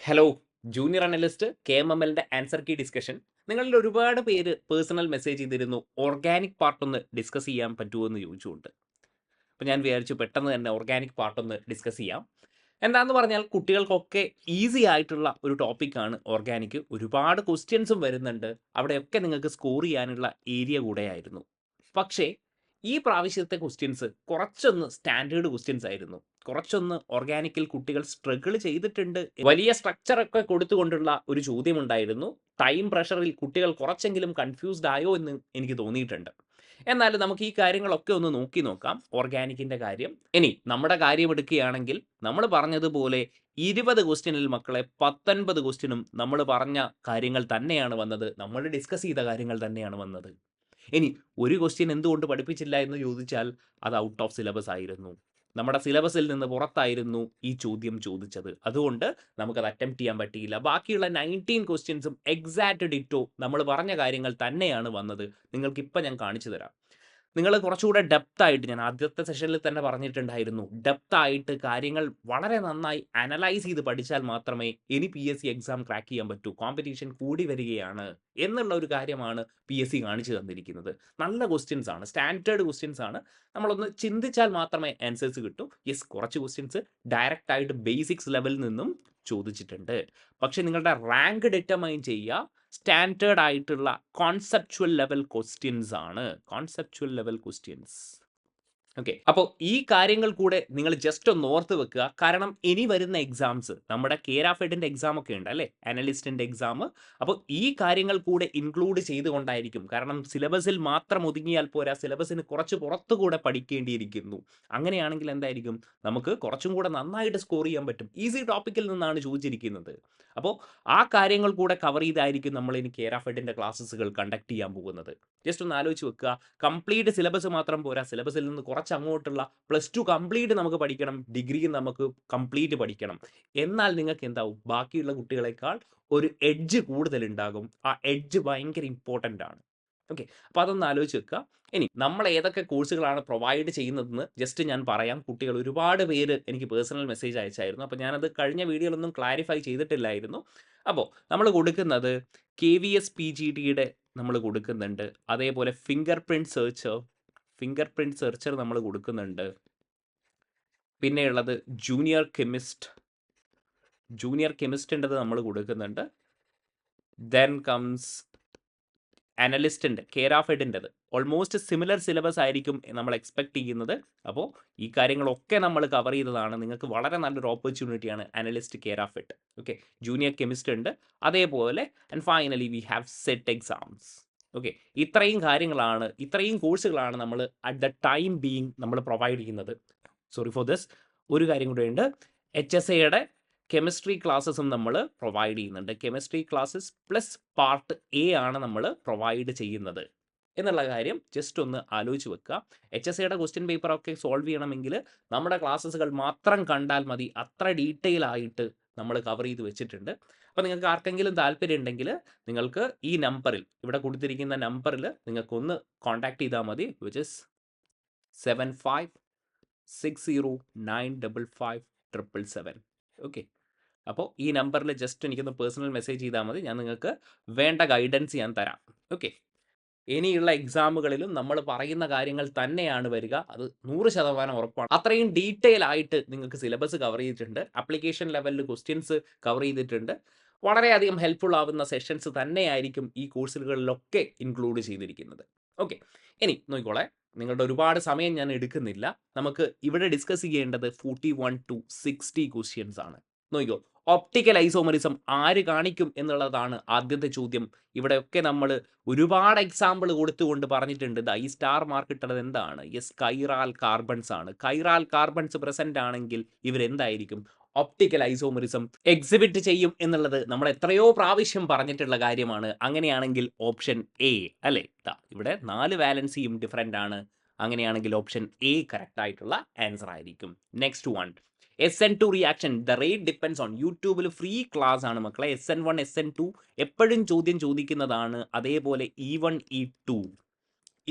Hello, junior analyst KMML answer key discussion. നിങ്ങളിൽ ഒരുപാട് പേര് പേഴ്സണൽ മെസ്സേജ് ചെയ്തിരുന്നു, ഓർഗാനിക് പാർട്ട് ഒന്ന് ഡിസ്കസ് ചെയ്യാൻ പറ്റുമോ എന്ന് ചോദിച്ചുകൊണ്ട്. അപ്പോൾ ഞാൻ വിചാരിച്ചു പെട്ടെന്ന് തന്നെ ഓർഗാനിക് പാർട്ട് ഒന്ന് ഡിസ്കസ് ചെയ്യാം. എന്താണെന്ന് പറഞ്ഞാൽ കുട്ടികൾക്കൊക്കെ ഈസി ആയിട്ടുള്ള ഒരു ടോപ്പിക്കാണ് ഓർഗാനിക്. ഒരുപാട് ക്വസ്റ്റ്യൻസും വരുന്നുണ്ട്, അവിടെയൊക്കെ നിങ്ങൾക്ക് സ്കോർ ചെയ്യാനുള്ള ഏരിയ കൂടെയായിരുന്നു. പക്ഷേ ഈ പ്രാവശ്യത്തെ ക്വസ്റ്റ്യൻസ് കുറച്ചൊന്ന് സ്റ്റാൻഡേർഡ് ക്വസ്റ്റ്യൻസ് ആയിരുന്നു. കുറച്ചൊന്ന് ഓർഗാനിക്കിൽ കുട്ടികൾ സ്ട്രഗിൾ ചെയ്തിട്ടുണ്ട്. വലിയ സ്ട്രക്ചറൊക്കെ കൊടുത്തുകൊണ്ടുള്ള ഒരു ചോദ്യമുണ്ടായിരുന്നു. ടൈം പ്രഷറിൽ കുട്ടികൾ കുറച്ചെങ്കിലും കൺഫ്യൂസ്ഡ് ആയോ എന്ന് എനിക്ക് തോന്നിയിട്ടുണ്ട്. എന്നാലും നമുക്ക് ഈ കാര്യങ്ങളൊക്കെ ഒന്ന് നോക്കി നോക്കാം, ഓർഗാനിക്കിൻ്റെ കാര്യം. ഇനി നമ്മുടെ കാര്യം എടുക്കുകയാണെങ്കിൽ നമ്മൾ പറഞ്ഞതുപോലെ 20 ക്വസ്റ്റ്യനിൽ മക്കളെ 19 ക്വസ്റ്റ്യനും നമ്മൾ പറഞ്ഞ കാര്യങ്ങൾ തന്നെയാണ് വന്നത്, നമ്മൾ ഡിസ്കസ് ചെയ്ത കാര്യങ്ങൾ തന്നെയാണ് വന്നത്. ഇനി ഒരു ക്വസ്റ്റ്യൻ എന്തുകൊണ്ട് പഠിപ്പിച്ചില്ല എന്ന് ചോദിച്ചാൽ അത് ഔട്ട് ഓഫ് സിലബസ് ആയിരുന്നു. നമ്മുടെ സിലബസിൽ നിന്ന് പുറത്തായിരുന്നു ഈ ചോദ്യം ചോദിച്ചത്. അതുകൊണ്ട് നമുക്കത് അറ്റംപ്റ്റ് ചെയ്യാൻ പറ്റിയില്ല. ബാക്കിയുള്ള 19 ക്വസ്റ്റ്യൻസും എക്സാക്റ്റ് ഡിറ്റോ നമ്മൾ പറഞ്ഞ കാര്യങ്ങൾ തന്നെയാണ് വന്നത്. നിങ്ങൾക്കിപ്പോൾ ഞാൻ കാണിച്ചു തരാം. നിങ്ങൾ കുറച്ചുകൂടെ ഡെപ്ത് ആയിട്ട്, ഞാൻ ആദ്യത്തെ സെഷനിൽ തന്നെ പറഞ്ഞിട്ടുണ്ടായിരുന്നു, ഡെപ്ത് ആയിട്ട് കാര്യങ്ങൾ വളരെ നന്നായി അനലൈസ് ചെയ്ത് പഠിച്ചാൽ മാത്രമേ ഇനി PSC എക്സാം ക്രാക്ക് ചെയ്യാൻ പറ്റൂ. കോമ്പറ്റീഷൻ കൂടി വരികയാണ് എന്നുള്ള ഒരു കാര്യമാണ് PSC കാണിച്ചു തന്നിരിക്കുന്നത്. നല്ല ക്വസ്റ്റ്യൻസ് ആണ്, സ്റ്റാൻഡേർഡ് ക്വസ്റ്റ്യൻസ് ആണ്. നമ്മളൊന്ന് ചിന്തിച്ചാൽ മാത്രമേ ആൻസേഴ്സ് കിട്ടൂ. യെസ്, കുറച്ച് ക്വസ്റ്റ്യൻസ് ഡയറക്റ്റ് ആയിട്ട് ബേസിക്സ് ലെവലിൽ നിന്നും ചോദിച്ചിട്ടുണ്ട്. പക്ഷേ നിങ്ങളുടെ റാങ്ക് ഡിറ്റർമൈൻ ചെയ്യുക സ്റ്റാൻഡേർഡ് ആയിട്ടുള്ള കോൺസെപ്ച്വൽ ലെവൽ ക്വസ്റ്റ്യൻസ് ആണ്. Conceptual level questions. ഓക്കെ, അപ്പോൾ ഈ കാര്യങ്ങൾ കൂടെ നിങ്ങൾ ജസ്റ്റ് ഒന്ന് ഓർത്ത് വെക്കുക. കാരണം ഇനി വരുന്ന എക്സാംസ്, നമ്മുടെ KRAFEDന്റെ എക്സാം ഒക്കെ ഉണ്ട് അല്ലേ, അനലിസ്റ്റിന്റെ എക്സാം. അപ്പോൾ ഈ കാര്യങ്ങൾ കൂടെ ഇൻക്ലൂഡ് ചെയ്തുകൊണ്ടായിരിക്കും. കാരണം സിലബസിൽ മാത്രം ഒതുങ്ങിയാൽ പോരാ, സിലബസിന് കുറച്ച് പുറത്തുകൂടെ പഠിക്കേണ്ടിയിരിക്കുന്നു. അങ്ങനെയാണെങ്കിൽ എന്തായിരിക്കും, നമുക്ക് കുറച്ചും കൂടെ നന്നായിട്ട് സ്കോർ ചെയ്യാൻ പറ്റും. ഈസി ടോപ്പിക്കിൽ നിന്നാണ് ചോദിച്ചിരിക്കുന്നത്. അപ്പോൾ ആ കാര്യങ്ങൾ കൂടെ കവർ ചെയ്തായിരിക്കും നമ്മൾ ഇനി KRAFEDന്റെ ക്ലാസ്സുകൾ കണ്ടക്ട് ചെയ്യാൻ പോകുന്നത്. ജസ്റ്റ് ഒന്ന് ആലോചിച്ച് വെക്കുക. കംപ്ലീറ്റ് സിലബസ് മാത്രം പോരാ, സിലബസിൽ നിന്ന് കുറച്ച് അങ്ങോട്ടുള്ള +2 കംപ്ലീറ്റ് നമുക്ക് പഠിക്കണം, ഡിഗ്രിയും നമുക്ക് കംപ്ലീറ്റ് പഠിക്കണം. എന്നാൽ നിങ്ങൾക്ക് എന്താവും, ബാക്കിയുള്ള കുട്ടികളെക്കാൾ ഒരു എഡ്ജ് കൂടുതൽ ഉണ്ടാകും. ആ എഡ്ജ് ഭയങ്കര ഇമ്പോർട്ടൻ്റ് ആണ്. ഓക്കെ, അപ്പോൾ അതൊന്ന് ആലോചിച്ച് വെക്കുക. ഇനി നമ്മൾ ഏതൊക്കെ കോഴ്സുകളാണ് പ്രൊവൈഡ് ചെയ്യുന്നതെന്ന് ജസ്റ്റ് ഞാൻ പറയാം. കുട്ടികൾ ഒരുപാട് പേര് എനിക്ക് പേഴ്സണൽ മെസ്സേജ് അയച്ചായിരുന്നു. അപ്പോൾ ഞാനത് കഴിഞ്ഞ വീഡിയോയിലൊന്നും ക്ലാരിഫൈ ചെയ്തിട്ടില്ലായിരുന്നു. അപ്പോൾ നമ്മൾ കൊടുക്കുന്നത് KVS PGDയുടെ നമ്മൾ കൊടുക്കുന്നുണ്ട്. അതേപോലെ ഫിംഗർ പ്രിൻറ്റ് സെർച്ചർ നമ്മൾ കൊടുക്കുന്നുണ്ട്. പിന്നെയുള്ളത് ജൂനിയർ കെമിസ്റ്റിൻ്റെത് നമ്മൾ കൊടുക്കുന്നുണ്ട്. ദെൻ കംസ് അനലിസ്റ്റിൻ്റെ KRAFEDൻ്റെത്. ഓൾമോസ്റ്റ് സിമിലർ സിലബസ് ആയിരിക്കും നമ്മൾ എക്സ്പെക്ട് ചെയ്യുന്നത്. അപ്പോൾ ഈ കാര്യങ്ങളൊക്കെ നമ്മൾ കവർ ചെയ്തതാണ്. നിങ്ങൾക്ക് വളരെ നല്ലൊരു ഓപ്പർച്യൂണിറ്റിയാണ് analyst KRAFED. Okay, junior chemistry ഉണ്ട്. അതേപോലെ and finally we have set exams. Okay, ഇത്രയും കോഴ്സുകളാണ് നമ്മൾ അറ്റ് ദ ടൈം ബീയിങ് നമ്മൾ പ്രൊവൈഡ് ചെയ്യുന്നത്. Sorry for this. ഒരു കാര്യം കൂടെ ഉണ്ട്, HSAയുടെ കെമിസ്ട്രി ക്ലാസ്സസും നമ്മൾ പ്രൊവൈഡ് ചെയ്യുന്നുണ്ട്. Chemistry classes plus part A ആണ് നമ്മൾ പ്രൊവൈഡ് ചെയ്യുന്നത് എന്നുള്ള കാര്യം ജസ്റ്റ് ഒന്ന് ആലോചിച്ച് വെക്കുക. HSAയുടെ ക്വസ്റ്റ്യൻ പേപ്പറൊക്കെ സോൾവ് ചെയ്യണമെങ്കിൽ നമ്മുടെ ക്ലാസ്സസുകൾ മാത്രം കണ്ടാൽ മതി. അത്ര ഡീറ്റെയിൽ ആയിട്ട് നമ്മൾ കവർ ചെയ്ത് വെച്ചിട്ടുണ്ട്. അപ്പോൾ നിങ്ങൾക്ക് ആർക്കെങ്കിലും താല്പര്യം ഉണ്ടെങ്കിൽ നിങ്ങൾക്ക് ഈ നമ്പറിൽ, ഇവിടെ കൊടുത്തിരിക്കുന്ന നമ്പറിൽ നിങ്ങൾക്കൊന്ന് കോൺടാക്ട് ചെയ്താൽ മതി, വിച്ച് ഇസ് 7560955577. ഓക്കെ, അപ്പോൾ ഈ നമ്പറിൽ ജസ്റ്റ് എനിക്കൊന്ന് പേഴ്സണൽ മെസ്സേജ് ചെയ്താൽ മതി. ഞാൻ നിങ്ങൾക്ക് വേണ്ട ഗൈഡൻസ് ഞാൻ തരാം. ഓക്കെ, ഇനിയുള്ള എക്സാമുകളിലും നമ്മൾ പറയുന്ന കാര്യങ്ങൾ തന്നെയാണ് വരിക, അത് 100% ഉറപ്പാണ്. അത്രയും ഡീറ്റെയിൽ ആയിട്ട് നിങ്ങൾക്ക് സിലബസ് കവർ ചെയ്തിട്ടുണ്ട്. ആപ്ലിക്കേഷൻ ലെവലിൽ ക്വസ്റ്റ്യൻസ് കവർ ചെയ്തിട്ടുണ്ട്. വളരെയധികം ഹെൽപ്ഫുൾ ആവുന്ന സെഷൻസ് തന്നെയായിരിക്കും ഈ കോഴ്സുകളിലൊക്കെ ഇൻക്ലൂഡ് ചെയ്തിരിക്കുന്നത്. ഓക്കെ, ഇനി നോക്കിക്കോളെ, നിങ്ങളുടെ ഒരുപാട് സമയം ഞാൻ എടുക്കുന്നില്ല. നമുക്ക് ഇവിടെ ഡിസ്കസ് ചെയ്യേണ്ടത് 41 to 60 ക്വസ്റ്റ്യൻസ് ആണ്. നോക്കിക്കോ, ഒപ്റ്റിക്കൽ ഐസോമറിസം ആര് കാണിക്കും എന്നുള്ളതാണ് ആദ്യത്തെ ചോദ്യം. ഇവിടെയൊക്കെ നമ്മൾ ഒരുപാട് എക്സാമ്പിൾ കൊടുത്തുകൊണ്ട് പറഞ്ഞിട്ടുണ്ട്. ഈ സ്റ്റാർ മാർക്ക് ഇട്ടത് എന്താണ്? യെസ്, കൈറാൽ കാർബൺസ് ആണ്. കൈറാൽ കാർബൺസ് പ്രസന്റ് ആണെങ്കിൽ ഇവരെന്തായിരിക്കും? ഒപ്റ്റിക്കൽ ഐസോമറിസം എക്സിബിറ്റ് ചെയ്യും എന്നുള്ളത് നമ്മൾ എത്രയോ പ്രാവശ്യം പറഞ്ഞിട്ടുള്ള കാര്യമാണ്. അങ്ങനെയാണെങ്കിൽ ഓപ്ഷൻ A അല്ലേ? ഇവിടെ 4 വാലൻസിയും ഡിഫറെൻ്റ് ആണ്. അങ്ങനെയാണെങ്കിൽ ഓപ്ഷൻ A കറക്റ്റ് ആയിട്ടുള്ള ആൻസർ ആയിരിക്കും. Next one, SN2 reaction the rate depends on. യൂട്യൂബിൽ ഫ്രീ ക്ലാസ് ആണ് മക്കളെ. SN1 SN2 എപ്പോഴും ചോദ്യം ചോദിക്കുന്നതാണ്. അതേപോലെ E1 E2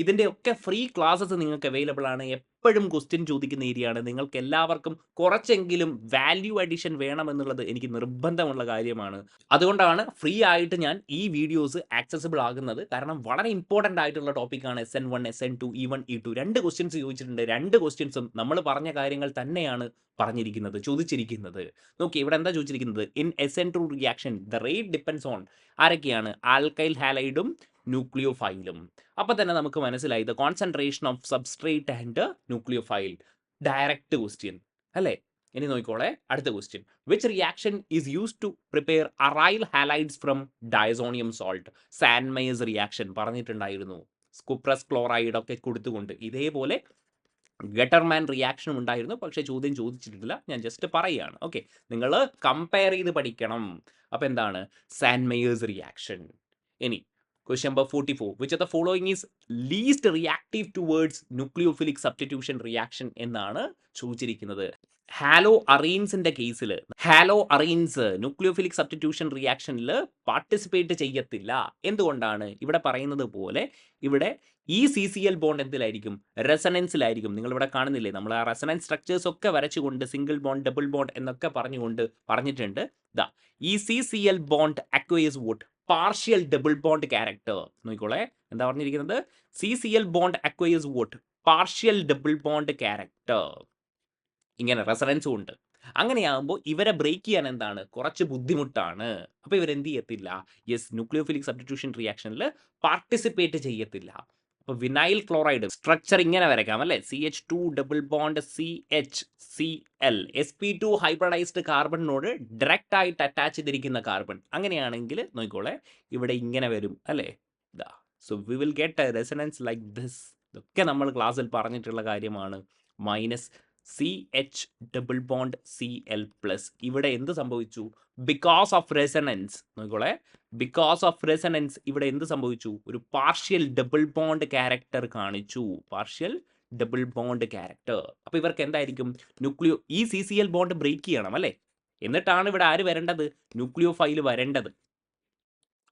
ഇതിൻ്റെയൊക്കെ ഫ്രീ ക്ലാസ്സസ് നിങ്ങൾക്ക് അവൈലബിൾ ആണ്. എപ്പോഴും ക്വസ്റ്റ്യൻ ചോദിക്കുന്ന ഏരിയയാണ്. നിങ്ങൾക്ക് എല്ലാവർക്കും കുറച്ചെങ്കിലും വാല്യൂ അഡിഷൻ വേണമെന്നുള്ളത് എനിക്ക് നിർബന്ധമുള്ള കാര്യമാണ്. അതുകൊണ്ടാണ് ഫ്രീ ആയിട്ട് ഞാൻ ഈ വീഡിയോസ് ആക്സസിബിൾ ആകുന്നത്. കാരണം വളരെ ഇമ്പോർട്ടൻ്റ് ആയിട്ടുള്ള ടോപ്പിക്കാണ് SN1, SN2, E1, E2. 2 questions ചോദിച്ചിട്ടുണ്ട്. 2 ക്വസ്റ്റ്യൻസും നമ്മൾ പറഞ്ഞ കാര്യങ്ങൾ തന്നെയാണ് പറഞ്ഞിരിക്കുന്നത്, ചോദിച്ചിരിക്കുന്നത്. നോക്കി ഇവിടെ എന്താ ചോദിച്ചിരിക്കുന്നത്? In SN2 reaction the rate depends on ആരൊക്കെയാണ്? ആൽക്കൈൽ ഹാലൈഡും ന്യൂക്ലിയോഫൈലും. അപ്പോൾ തന്നെ നമുക്ക് മനസ്സിലായി the concentration of substrate and nucleophile. Direct question അല്ലേ? ഇനി നോക്കിക്കോളെ അടുത്ത question. Which reaction is used to prepare aryl halides from diazonium salt? Sandmeyer's reaction പറഞ്ഞിട്ടുണ്ടായിരുന്നു. സ്കുപ്രസ് ക്ലോറൈഡ് ഒക്കെ കൊടുത്തുകൊണ്ട് ഇതേപോലെ ഗട്ടർമാൻ റിയാക്ഷനും ഉണ്ടായിരുന്നു. പക്ഷേ ചോദ്യം ചോദിച്ചിട്ടില്ല, ഞാൻ ജസ്റ്റ് പറയുകയാണ്. ഓക്കെ, നിങ്ങൾ കമ്പയർ ചെയ്ത് പഠിക്കണം. അപ്പോൾ എന്താണ് സാൻമയേഴ്സ് റിയാക്ഷൻ? ഇനി question number 44. Which of the following is least reactive towards nucleophilic substitution reaction എന്നാണ് ചോദിച്ചിരിക്കുന്നത്. ഹാലോ അറീൻസിന്റെ കേസിൽ ഹാലോ അറീൻസ് ന്യൂക്ലിയോഫിലിക് സബ്സ്റ്റിറ്റ്യൂഷൻ റിയാക്ഷനിൽ പാർട്ടിസിപ്പേറ്റ് ചെയ്യത്തില്ല. എന്തുകൊണ്ടാണ്? ഇവിടെ പറയുന്നത് പോലെ ഇവിടെ ഈ CCl ബോണ്ട് എന്തിലായിരിക്കും? റെസണൻസിലായിരിക്കും. നിങ്ങളിവിടെ കാണുന്നില്ലേ, നമ്മൾ ആ റെസണൻസ് സ്ട്രക്ചേഴ്സ് ഒക്കെ വരച്ചുകൊണ്ട് സിംഗിൾ ബോണ്ട്, ഡബിൾ ബോണ്ട് എന്നൊക്കെ പറഞ്ഞുകൊണ്ട് പറഞ്ഞിട്ടുണ്ട്. ഇതാ ഈ CCl bond acquires what partial double bond character. നോക്കിക്കോളെ എന്താ പറഞ്ഞിരിക്കുന്നത്? CCl bond acquires what partial double bond character. ഇങ്ങനെ റെസണൻസും ഉണ്ട്. അങ്ങനെയാകുമ്പോൾ ഇവരെ ബ്രേക്ക് ചെയ്യാൻ എന്താണ്? കുറച്ച് ബുദ്ധിമുട്ടാണ്. അപ്പോൾ ഇവരെന്ത് ചെയ്യത്തില്ല? യെസ്, ന്യൂക്ലിയോഫിലിക് സബ്സ്റ്റിറ്റ്യൂഷൻ റിയാക്ഷനിൽ പാർട്ടിസിപ്പേറ്റ് ചെയ്യത്തില്ല. അപ്പോൾ വിനൈൽ ക്ലോറൈഡ് സ്ട്രക്ചർ ഇങ്ങനെ വരയ്ക്കാം അല്ലേ? CH2 double bond CHCl sp2 hybridized കാർബണിനോട് ഡയറക്റ്റ് ആയിട്ട് അറ്റാച്ച് ചെയ്തിരിക്കുന്ന കാർബൺ. അങ്ങനെയാണെങ്കിൽ നോക്കിക്കോളെ ഇവിടെ ഇങ്ങനെ വരും അല്ലേ? ഇതാ, so we will get a resonance like this. ഇതൊക്കെ നമ്മൾ ക്ലാസ്സിൽ പറഞ്ഞിട്ടുള്ള കാര്യമാണ്. Minus CH double bond Cl plus. ഇവിടെ എന്ത് സംഭവിച്ചു? ബിക്കോസ് ഓഫ് റെസണൻസ് നോക്കിക്കോളെ, ബിക്കോസ് ഓഫ് റെസണൻസ് ഇവിടെ എന്ത് സംഭവിച്ചു? ഒരു പാർഷ്യൽ ഡബിൾ ബോണ്ട് ക്യാരക്ടർ കാണിച്ചു. Partial double bond character. അപ്പോൾ ഇവർക്ക് എന്തായിരിക്കും? ഈ CCl ബോണ്ട് ബ്രേക്ക് ചെയ്യണം അല്ലേ? എന്നിട്ടാണ് ഇവിടെ ആര് വരേണ്ടത്? ന്യൂക്ലിയോഫൈൽ വരേണ്ടത്.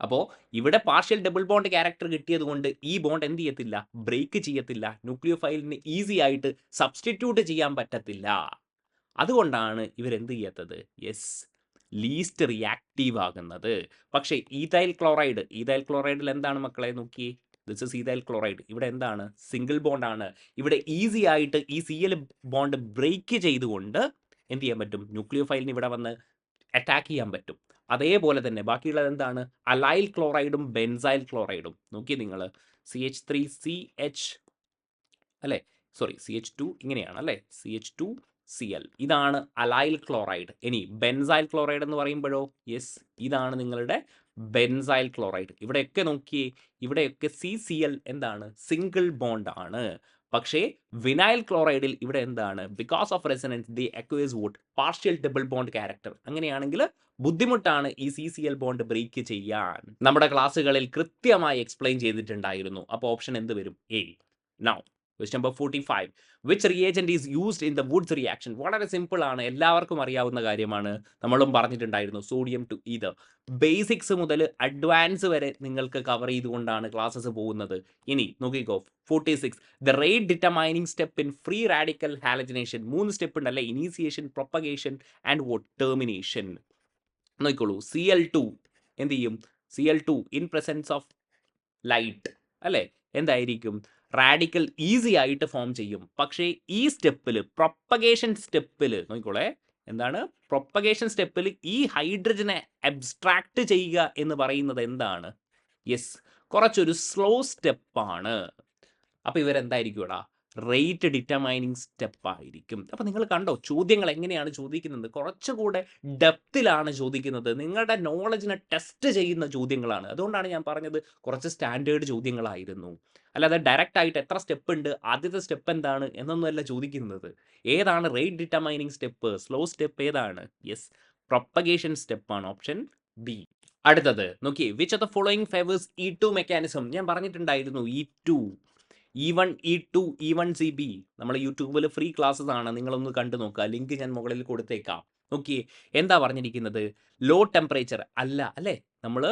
അപ്പോൾ ഇവിടെ പാർഷ്യൽ ഡബിൾ ബോണ്ട് ക്യാരക്ടർ കിട്ടിയത് കൊണ്ട് ഈ ബോണ്ട് എന്ത് ചെയ്യത്തില്ല? ബ്രേക്ക് ചെയ്യത്തില്ല. ന്യൂക്ലിയോഫൈലിന് ഈസി ആയിട്ട് സബ്സ്റ്റിറ്റ്യൂട്ട് ചെയ്യാൻ പറ്റത്തില്ല. അതുകൊണ്ടാണ് ഇവരെന്ത് ചെയ്യാത്തത്? യെസ്, ലീസ്റ്റ് റിയാക്റ്റീവ് ആകുന്നത്. പക്ഷേ ഈഥൈൽ ക്ലോറൈഡിൽ എന്താണ് മക്കളെ? നോക്കിയേ, ദിസ് ഇസ് ഈഥൈൽ ക്ലോറൈഡ്. ഇവിടെ എന്താണ്? സിംഗിൾ ബോണ്ടാണ്. ഇവിടെ ഈസി ആയിട്ട് ഈ Cl ബോണ്ട് ബ്രേക്ക് ചെയ്തുകൊണ്ട് എന്ത് ചെയ്യാൻ പറ്റും? ന്യൂക്ലിയോഫൈലിന് ഇവിടെ വന്ന് അറ്റാക്ക് ചെയ്യാൻ പറ്റും. അതേപോലെ തന്നെ ബാക്കിയുള്ളത് എന്താണ്? അലൈൽ ക്ലോറൈഡും ബെൻസൈൽ ക്ലോറൈഡും. നോക്കി നിങ്ങൾ, CH3CH അല്ലേ? സോറി, CH2 ഇങ്ങനെയാണ് അല്ലേ? CH2Cl ഇതാണ് അലൈൽ ക്ലോറൈഡ്. ഇനി ബെൻസൈൽ ക്ലോറൈഡ് എന്ന് പറയുമ്പോഴോ? യെസ്, ഇതാണ് നിങ്ങളുടെ ബെൻസൈൽ ക്ലോറൈഡ്. ഇവിടെയൊക്കെ നോക്കിയേ, ഇവിടെയൊക്കെ CCl എന്താണ്? സിംഗിൾ ബോണ്ട് ആണ്. പക്ഷേ വിനൈൽ ക്ലോറൈഡിൽ ഇവിടെ എന്താണ്? Because of resonance the acquires what partial double bond character. അങ്ങനെയാണെങ്കിൽ ബുദ്ധിമുട്ടാണ് ഈ CCl ബോണ്ട് ബ്രേക്ക് ചെയ്യാൻ. നമ്മുടെ ക്ലാസ്സുകളിൽ കൃത്യമായി എക്സ്പ്ലെയിൻ ചെയ്തിട്ടുണ്ടായിരുന്നു. അപ്പോൾ ഓപ്ഷൻ എന്ത് വരും? A. Now question number 45. Which reagent is used in the Wurtz reaction? വളരെ സിമ്പിൾ ആണ്, എല്ലാവർക്കും അറിയാവുന്ന കാര്യമാണ്. നമ്മളും പറഞ്ഞിട്ടുണ്ടായിരുന്നു, സോഡിയം ടു ഈതർ. ബേസിക്സ് മുതൽ അഡ്വാൻസ് വരെ നിങ്ങൾക്ക് കവർ ചെയ്തുകൊണ്ടാണ് ക്ലാസ്സസ് പോകുന്നത്. ഇനി നോക്കിക്കോ, 46. The rate determining step in free radical halogenation. 3 step ഉണ്ടല്ലേ? Initiation, propagation and what termination. നോക്കിക്കോളൂ, Cl2 എന്ത് ചെയ്യും? Cl2 in presence of light അല്ലേ എന്തായിരിക്കും? റാഡിക്കൽ ഈസി ആയിട്ട് ഫോം ചെയ്യും. പക്ഷേ ഈ സ്റ്റെപ്പിൽ, പ്രൊപ്പഗേഷൻ സ്റ്റെപ്പിൽ നോക്കിക്കോളെ, എന്താണ്? പ്രൊപ്പഗേഷൻ സ്റ്റെപ്പിൽ ഈ ഹൈഡ്രജനെ അബ്സ്ട്രാക്ട് ചെയ്യുക എന്ന് പറയുന്നത് എന്താണ്? യെസ്, കുറച്ചൊരു സ്ലോ സ്റ്റെപ്പാണ്. അപ്പോൾ ഇവരെന്തായിരിക്കും ഇവിടെ? റേറ്റ് ഡിറ്റർമൈനിങ് സ്റ്റെപ്പ് ആയിരിക്കും. അപ്പോൾ നിങ്ങൾ കണ്ടോ ചോദ്യങ്ങൾ എങ്ങനെയാണ് ചോദിക്കുന്നത്? കുറച്ചുകൂടെ ഡെപ്തിലാണ് ചോദിക്കുന്നത്. നിങ്ങളുടെ നോളജിനെ ടെസ്റ്റ് ചെയ്യുന്ന ചോദ്യങ്ങളാണ്. അതുകൊണ്ടാണ് ഞാൻ പറഞ്ഞത് കുറച്ച് സ്റ്റാൻഡേർഡ് ചോദ്യങ്ങളായിരുന്നു. അല്ലാതെ ഡയറക്റ്റ് ആയിട്ട് എത്ര സ്റ്റെപ്പ് ഉണ്ട്, ആദ്യത്തെ സ്റ്റെപ്പ് എന്താണ് എന്നൊന്നുമല്ല ചോദിക്കുന്നത്. ഏതാണ് rate determining step? Slow step ഏതാണ്? യെസ്, പ്രൊപ്പഗേഷൻ സ്റ്റെപ്പാണ്. Option B. അടുത്തത് നോക്കി, which of the following favours E2 mechanism? ഞാൻ പറഞ്ഞിട്ടുണ്ടായിരുന്നു E2, E1, E2, E1CB. നമ്മൾ യൂട്യൂബിൽ ഫ്രീ ക്ലാസ്സസ് ആണ്, നിങ്ങളൊന്ന് കണ്ടു നോക്കുക. ലിങ്ക് ഞാൻ മുകളിൽ കൊടുത്തേക്കാം. നോക്കിയേ, എന്താ പറഞ്ഞിരിക്കുന്നത്? ലോ ടെമ്പറേച്ചർ അല്ല അല്ലേ? നമ്മൾ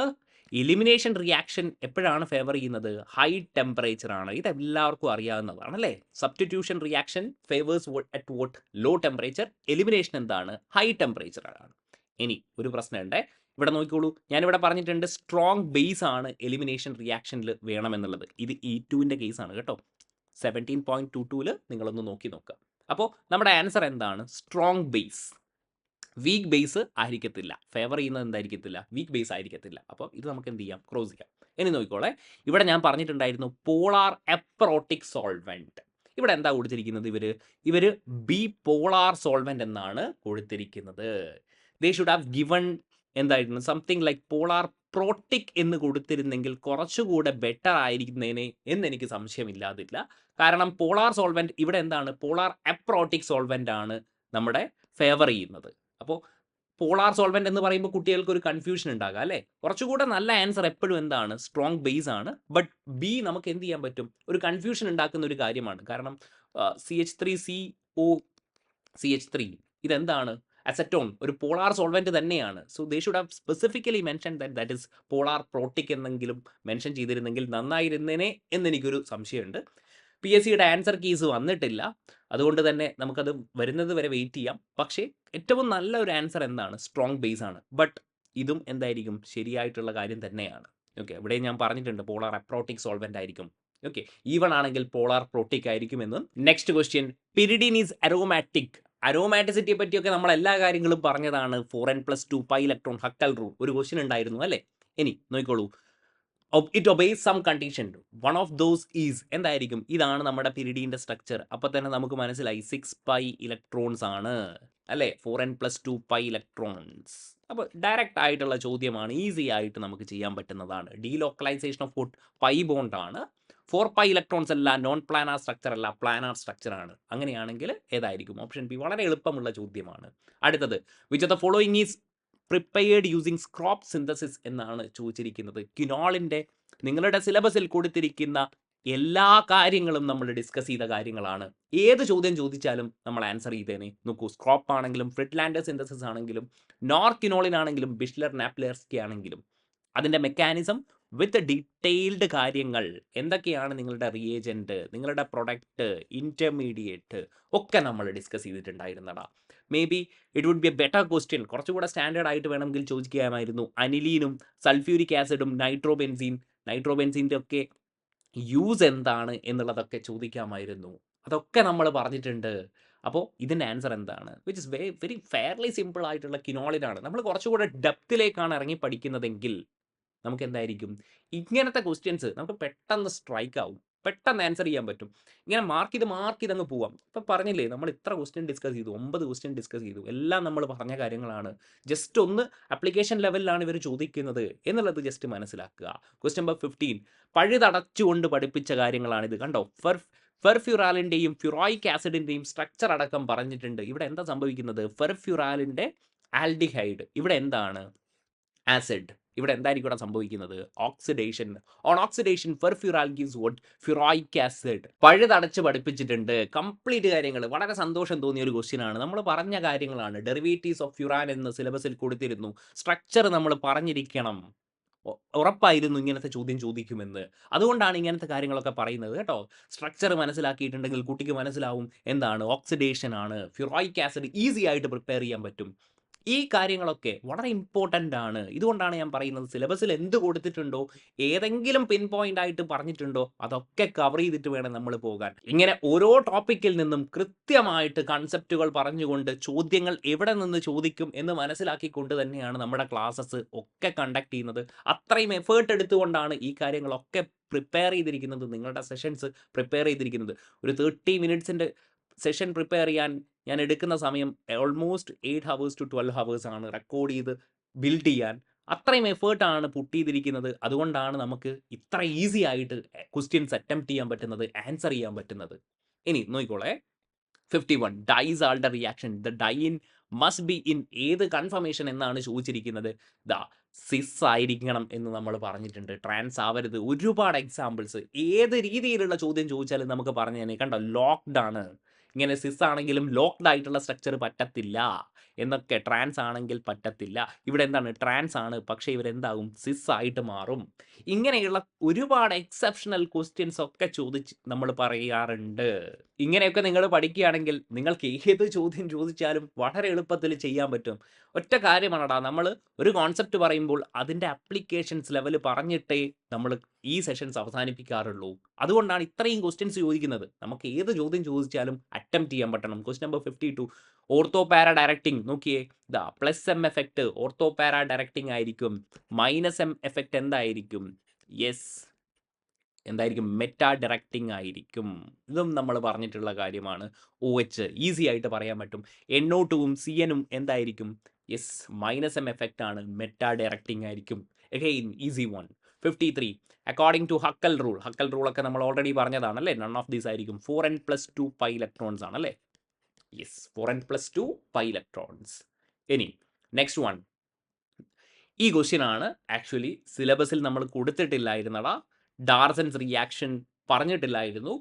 എലിമിനേഷൻ റിയാക്ഷൻ എപ്പോഴാണ് ഫേവർ ചെയ്യുന്നത്? ഹൈ ടെമ്പറേച്ചർ ആണ്. ഇത് എല്ലാവർക്കും അറിയാവുന്നതാണ് അല്ലേ? Substitution reaction favours at what low temperature. Elimination എന്താണ്? ഹൈ ടെമ്പറേച്ചർ ആണ്. ഇനി ഒരു പ്രശ്നമുണ്ട്. ഇവിടെ നോക്കിക്കോളൂ, ഞാനിവിടെ പറഞ്ഞിട്ടുണ്ട് സ്ട്രോങ് ബേസ് ആണ് എലിമിനേഷൻ റിയാക്ഷനിൽ വേണമെന്നുള്ളത്. ഇത് E2ൻ്റെ കേസാണ് കേട്ടോ. 17.22 നിങ്ങളൊന്ന് നോക്കി നോക്കുക. അപ്പോൾ നമ്മുടെ ആൻസർ എന്താണ്? Strong base. വീക്ക് ബേസ് ആയിരിക്കത്തില്ല. ഫേവർ ചെയ്യുന്നത് എന്തായിരിക്കത്തില്ല? വീക്ക് ബേസ് ആയിരിക്കത്തില്ല. അപ്പോൾ ഇത് നമുക്ക് എന്ത് ചെയ്യാം? ക്രോസ് ചെയ്യാം. ഇനി നോക്കിക്കോളെ, ഇവിടെ ഞാൻ പറഞ്ഞിട്ടുണ്ടായിരുന്നു പോളാർ എപ്രോട്ടിക് സോൾവെൻറ്റ്. ഇവിടെ എന്താ കൊടുത്തിരിക്കുന്നത്? ഇവർ ബി പോളാർ സോൾവെൻറ്റ് എന്നാണ് കൊടുത്തിരിക്കുന്നത്. ദേ ഷുഡ് ഹാവ് ഗിവൺ എന്തായിരുന്നു? സംതിങ് ലൈക്ക് പോളാർ പ്രോട്ടിക് എന്ന് കൊടുത്തിരുന്നെങ്കിൽ കുറച്ചുകൂടെ ബെറ്റർ ആയിരിക്കുന്നതിനെ എന്ന് എനിക്ക് സംശയമില്ലാതില്ല. കാരണം പോളാർ സോൾവെൻറ്റ് ഇവിടെ എന്താണ്? പോളാർ എപ്രോട്ടിക് സോൾവെൻ്റ് ആണ് നമ്മുടെ ഫേവർ ചെയ്യുന്നത്. അപ്പോൾ പോളാർ സോൾവെന്റ് എന്ന് പറയുമ്പോൾ കുട്ടികൾക്ക് ഒരു കൺഫ്യൂഷൻ ഉണ്ടാകാം അല്ലേ? കുറച്ചുകൂടെ നല്ല ആൻസർ എപ്പോഴും എന്താണ്? സ്ട്രോങ് ബേസ് ആണ്. ബട്ട് ബി നമുക്ക് എന്ത് ചെയ്യാൻ പറ്റും? ഒരു കൺഫ്യൂഷൻ ഉണ്ടാക്കുന്ന ഒരു കാര്യമാണ്. കാരണം CH3COCH3 ഇതെന്താണ്? അസറ്റോൺ ഒരു പോളാർ സോൾവെന്റ് തന്നെയാണ്. So they should have specifically mention that is polar protic എന്നെങ്കിലും മെൻഷൻ ചെയ്തിരുന്നെങ്കിൽ നന്നായിരുന്നേനെ എന്നെനിക്കൊരു സംശയമുണ്ട്. PSCയുടെ ആൻസർ കീസ് വന്നിട്ടില്ല. അതുകൊണ്ട് തന്നെ നമുക്കത് വരുന്നത് വരെ വെയിറ്റ് ചെയ്യാം. പക്ഷേ ഏറ്റവും നല്ല ഒരു ആൻസർ എന്താണ്? സ്ട്രോങ് ബേസ് ആണ്. ബട്ട് ഇതും എന്തായിരിക്കും? ശരിയായിട്ടുള്ള കാര്യം തന്നെയാണ്. ഓക്കെ, ഇവിടെ ഞാൻ പറഞ്ഞിട്ടുണ്ട് പോളാർ അപ്രോട്ടിക് സോൾവെന്റ് ആയിരിക്കും. ഓക്കെ, ഈവൺ ആണെങ്കിൽ പോളാർ പ്രോട്ടിക് ആയിരിക്കുമെന്നും. Next question, pyridine is aromatic. അരോമാറ്റിസിറ്റിയെ പറ്റിയൊക്കെ നമ്മൾ എല്ലാ കാര്യങ്ങളും പറഞ്ഞതാണ്. 4n+2 pi electron Huckel rule ഒരു ക്വസ്റ്റ്യൻ ഉണ്ടായിരുന്നു അല്ലേ? ഇനി നോക്കിക്കോളൂ, it obeys some condition. One of those is എന്തായിരിക്കും? ഇതാണ് നമ്മുടെ പിരിഡീൻ്റെ സ്ട്രക്ചർ. അപ്പോൾ തന്നെ നമുക്ക് മനസ്സിലായി 6 പൈ ഇലക്ട്രോൺസ് ആണ് അല്ലേ? 4n+2 pi electrons. അപ്പോൾ ഡയറക്റ്റ് ആയിട്ടുള്ള ചോദ്യമാണ്, ഈസി ആയിട്ട് നമുക്ക് ചെയ്യാൻ പറ്റുന്നതാണ്. ഡീലോക്കലൈസേഷൻ ഓഫ് ഫുഡ് പൈ ബോണ്ട് ആണ്. 4 പൈ ഇലക്ട്രോൺസ് അല്ല, നോൺ പ്ലാനാർ സ്ട്രക്ചർ അല്ല, പ്ലാനാർ സ്ട്രക്ചർ ആണ്. അങ്ങനെയാണെങ്കിൽ ഏതായിരിക്കും? ഓപ്ഷൻ ബി വളരെ എളുപ്പമുള്ള ചോദ്യമാണ്. അടുത്തത്, which of the following is prepared using Skraup synthesis എന്നാണ് ചോദിച്ചിരിക്കുന്നത്. ക്വിനോളിൻ്റെ നിങ്ങളുടെ സിലബസിൽ കൊടുത്തിരിക്കുന്ന എല്ലാ കാര്യങ്ങളും നമ്മൾ ഡിസ്കസ് ചെയ്ത കാര്യങ്ങളാണ്. ഏത് ചോദ്യം ചോദിച്ചാലും നമ്മൾ ആൻസർ ചെയ്തേനെ. നോക്കൂ, സ്ക്രോപ്പ് ആണെങ്കിലും ഫ്രിഡ്ലാൻഡർ സിന്തസിസ് ആണെങ്കിലും നോർക്കിനോളിനാണെങ്കിലും ബിഷ്ലർ നാപ്ലേർസ്കി ആണെങ്കിലും അതിൻ്റെ മെക്കാനിസം വിത്ത് ഡീറ്റെയിൽഡ് കാര്യങ്ങൾ, എന്തൊക്കെയാണ് നിങ്ങളുടെ റിയേജൻറ്റ്, നിങ്ങളുടെ പ്രൊഡക്റ്റ്, ഇൻ്റർമീഡിയറ്റ് ഒക്കെ നമ്മൾ ഡിസ്കസ് ചെയ്തിട്ടുണ്ടായിരുന്നടാ. Maybe it would be a better question. കുറച്ചുകൂടെ സ്റ്റാൻഡേർഡ് ആയിട്ട് വേണമെങ്കിൽ ചോദിക്കാമായിരുന്നു. അനിലീനും സൾഫ്യൂരിക് ആസിഡും നൈട്രോബെൻസീൻ്റെ ഒക്കെ യൂസ് എന്താണ് എന്നുള്ളതൊക്കെ ചോദിക്കാമായിരുന്നു. അതൊക്കെ നമ്മൾ പറഞ്ഞിട്ടുണ്ട്. അപ്പോൾ ഇതിൻ്റെ ആൻസർ എന്താണ്? Which is very fairly simple ആയിട്ടുള്ള കിനോളിനാണ്. നമ്മൾ കുറച്ചുകൂടെ ഡെപ്തിലേക്കാണ് ഇറങ്ങി പഠിക്കുന്നതെങ്കിൽ നമുക്ക് എന്തായിരിക്കും? ഇങ്ങനത്തെ ക്വസ്റ്റ്യൻസ് നമുക്ക് പെട്ടെന്ന് സ്ട്രൈക്ക് ആവും, പെട്ടെന്ന് ആൻസർ ചെയ്യാൻ പറ്റും. ഇങ്ങനെ മാർക്ക് ചെയ്ത് അങ്ങ് പോവാം. ഇപ്പം പറഞ്ഞില്ലേ, നമ്മൾ ഇത്ര ക്വസ്റ്റ്യൻ ഡിസ്കസ് ചെയ്തു, 9 ക്വസ്റ്റ്യൻ ഡിസ്കസ് ചെയ്തു. എല്ലാം നമ്മൾ പറഞ്ഞ കാര്യങ്ങളാണ്. ജസ്റ്റ് ഒന്ന് അപ്ലിക്കേഷൻ ലെവലിലാണ് ഇവർ ചോദിക്കുന്നത് എന്നുള്ളത് ജസ്റ്റ് മനസ്സിലാക്കുക. ക്വസ്റ്റ്യൻ നമ്പർ 15, പഴുതടച്ചുകൊണ്ട് പഠിപ്പിച്ച കാര്യങ്ങളാണിത്. കണ്ടോ, ഫെർഫ്യൂറാലിൻ്റെയും ഫ്യൂറോയിക് ആസിഡിൻ്റെയും സ്ട്രക്ചർ അടക്കം പറഞ്ഞിട്ടുണ്ട്. ഇവിടെ എന്താ സംഭവിക്കുന്നത്? ഫെർഫ്യൂറാലിൻ്റെ ആൽഡിഹൈഡ്, ഇവിടെ എന്താണ്? ആസിഡ്. ഇവിടെ എന്തായിരിക്കും ഇവിടെ സംഭവിക്കുന്നത്? Oxidation. On oxidation furfural gives what? Furoic acid. പഴുതടച്ച് പഠിപ്പിച്ചിട്ടുണ്ട്. കംപ്ലീറ്റ് കാര്യങ്ങൾ. വളരെ സന്തോഷം തോന്നിയ ഒരു ക്വസ്റ്റ്യൻ ആണ്. നമ്മൾ പറഞ്ഞ കാര്യങ്ങളാണ്. ഡെറിവേറ്റീവ്സ് ഓഫ് ഫ്യൂറാൻ എന്ന് സിലബസിൽ കൊടുത്തിരുന്നു. സ്ട്രക്ചർ നമ്മൾ പറഞ്ഞിരിക്കണം. ഉറപ്പായിരുന്നു ഇങ്ങനത്തെ ചോദ്യം ചോദിക്കുമെന്ന്. അതുകൊണ്ടാണ് ഇങ്ങനത്തെ കാര്യങ്ങളൊക്കെ പറയുന്നത് കേട്ടോ. സ്ട്രക്ചർ മനസ്സിലാക്കിയിട്ടുണ്ടെങ്കിൽ കുട്ടിക്ക് മനസ്സിലാവും എന്താണ് ഓക്സിഡേഷൻ ആണ്. ഫ്യൂറോയിക് ആസിഡ് ഈസി ആയിട്ട് പ്രിപ്പയർ ചെയ്യാൻ പറ്റും. ഈ കാര്യങ്ങളൊക്കെ വളരെ ഇമ്പോർട്ടൻ്റ് ആണ്. ഇതുകൊണ്ടാണ് ഞാൻ പറയുന്നത്, സിലബസിൽ എന്ത് കൊടുത്തിട്ടുണ്ടോ, ഏതെങ്കിലും പിൻ പോയിന്റ് ആയിട്ട് പറഞ്ഞിട്ടുണ്ടോ, അതൊക്കെ കവർ ചെയ്തിട്ട് വേണം നമ്മൾ പോകാൻ. ഇങ്ങനെ ഓരോ ടോപ്പിക്കിൽ നിന്നും കൃത്യമായിട്ട് കൺസെപ്റ്റുകൾ പറഞ്ഞുകൊണ്ട് ചോദ്യങ്ങൾ എവിടെ നിന്ന് ചോദിക്കും എന്ന് മനസ്സിലാക്കിക്കൊണ്ട് തന്നെയാണ് നമ്മുടെ ക്ലാസ്സസ് ഒക്കെ കണ്ടക്ട് ചെയ്യുന്നത്. അത്രയും എഫേർട്ട് എടുത്തുകൊണ്ടാണ് ഈ കാര്യങ്ങളൊക്കെ പ്രിപ്പയർ ചെയ്തിരിക്കുന്നത്, നിങ്ങളുടെ സെഷൻസ് പ്രിപ്പയർ ചെയ്തിരിക്കുന്നത്. ഒരു 30 മിനിറ്റ്സിൻ്റെ സെഷൻ പ്രിപ്പയർ ചെയ്യാൻ ഞാൻ എടുക്കുന്ന സമയം ഓൾമോസ്റ്റ് 8 hours to 12 hours ആണ് റെക്കോർഡ് ചെയ്ത് ബിൽഡ് ചെയ്യാൻ. അത്രയും എഫേർട്ടാണ് പുട്ട് ചെയ്തിരിക്കുന്നത്. അതുകൊണ്ടാണ് നമുക്ക് ഇത്ര ഈസി ആയിട്ട് ക്വസ്റ്റ്യൻസ് അറ്റംപ്റ്റ് ചെയ്യാൻ പറ്റുന്നത്, ആൻസർ ചെയ്യാൻ പറ്റുന്നത്. ഇനി നോക്കിക്കോളെ, 51, Diels Alder reaction, the diene must be in ഏത് കൺഫർമേഷൻ എന്നാണ് ചോദിച്ചിരിക്കുന്നത്? സിസ് ആയിരിക്കണം എന്ന് നമ്മൾ പറഞ്ഞിട്ടുണ്ട്. ട്രാൻസ് ആവരുത്. ഒരുപാട് എക്സാമ്പിൾസ്, ഏത് രീതിയിലുള്ള ചോദ്യം ചോദിച്ചാലും നമുക്ക് പറഞ്ഞു തന്നെ. കണ്ടോ, ലോക്ക്ഡ് ആണ്. ഇങ്ങനെ സിസ് ആണെങ്കിലും ലോക്ക്ഡ് ആയിട്ടുള്ള സ്ട്രക്ചർ പറ്റത്തില്ല എന്നൊക്കെ, ട്രാൻസ് ആണെങ്കിൽ പറ്റത്തില്ല. ഇവിടെ എന്താണ് ട്രാൻസ് ആണ്, പക്ഷേ ഇവരെന്താകും സിസ് ആയിട്ട് മാറും. ഇങ്ങനെയുള്ള ഒരുപാട് എക്സെപ്ഷണൽ ക്വസ്റ്റ്യൻസ് ഒക്കെ ചോദിച്ച് നമ്മൾ പറയാറുണ്ട്. ഇങ്ങനെയൊക്കെ നിങ്ങൾ പഠിക്കുകയാണെങ്കിൽ നിങ്ങൾക്ക് ഏത് ചോദ്യം ചോദിച്ചാലും വളരെ എളുപ്പത്തിൽ ചെയ്യാൻ പറ്റും. ഒറ്റ കാര്യമാണെടാ, നമ്മൾ ഒരു കോൺസെപ്റ്റ് പറയുമ്പോൾ അതിൻ്റെ അപ്ലിക്കേഷൻസ് ലെവൽ പറഞ്ഞിട്ടേ നമ്മൾ ഈ സെഷൻസ് അവസാനിപ്പിക്കാറുള്ളൂ. അതുകൊണ്ടാണ് ഇത്രയും ക്വസ്റ്റ്യൻസ് ചോദിക്കുന്നത്. നമുക്ക് ഏത് ചോദ്യം ചോദിച്ചാലും അറ്റംപ്റ്റ് ചെയ്യാൻ പറ്റണം. ക്വസ്റ്റ്യൻ നമ്പർ 52, ഓർത്തോ പാര ഡയറക്റ്റിംഗ് നോക്കിയേ, ഇതാ പ്ലസ് എം എഫക്റ്റ് ഓർത്തോ പാര ഡയറക്റ്റിംഗ് ആയിരിക്കും. മൈനസ് എം എഫക്റ്റ് എന്തായിരിക്കും? യെസ്, എന്തായിരിക്കും? മെറ്റാ ഡയറക്റ്റിംഗ് ആയിരിക്കും. ഇതും നമ്മൾ പറഞ്ഞിട്ടുള്ള കാര്യമാണ്. OH ഈസി ആയിട്ട് പറയാൻ പറ്റും. NO2ഉം CNഉം എന്തായിരിക്കും? യെസ്, മൈനസ് എം എഫക്റ്റ് ആണ്, മെറ്റാ ഡയറക്റ്റിംഗ് ആയിരിക്കും. Again easy one. 53, according to Huckel rule. Huckel rule ഒക്കെ നമ്മൾ ഓൾറെഡി പറഞ്ഞതാണ് അല്ലേ? നൺ ഓഫ് ദീസ് ആയിരിക്കും. 4n+2 പൈ ഇലക്ട്രോൺസ് ആണ് അല്ലേ? Yes, 4n+2 pi electrons. ഇനി നെക്സ്റ്റ് വൺ, ഈ ക്വസ്റ്റ്യൻ ആണ് ആക്ച്വലി സിലബസിൽ നമ്മൾ കൊടുത്തിട്ടില്ലായിരുന്നടാ. ഡാർസൻസ് റിയാക്ഷൻ പറഞ്ഞിട്ടില്ലായിരുന്നു,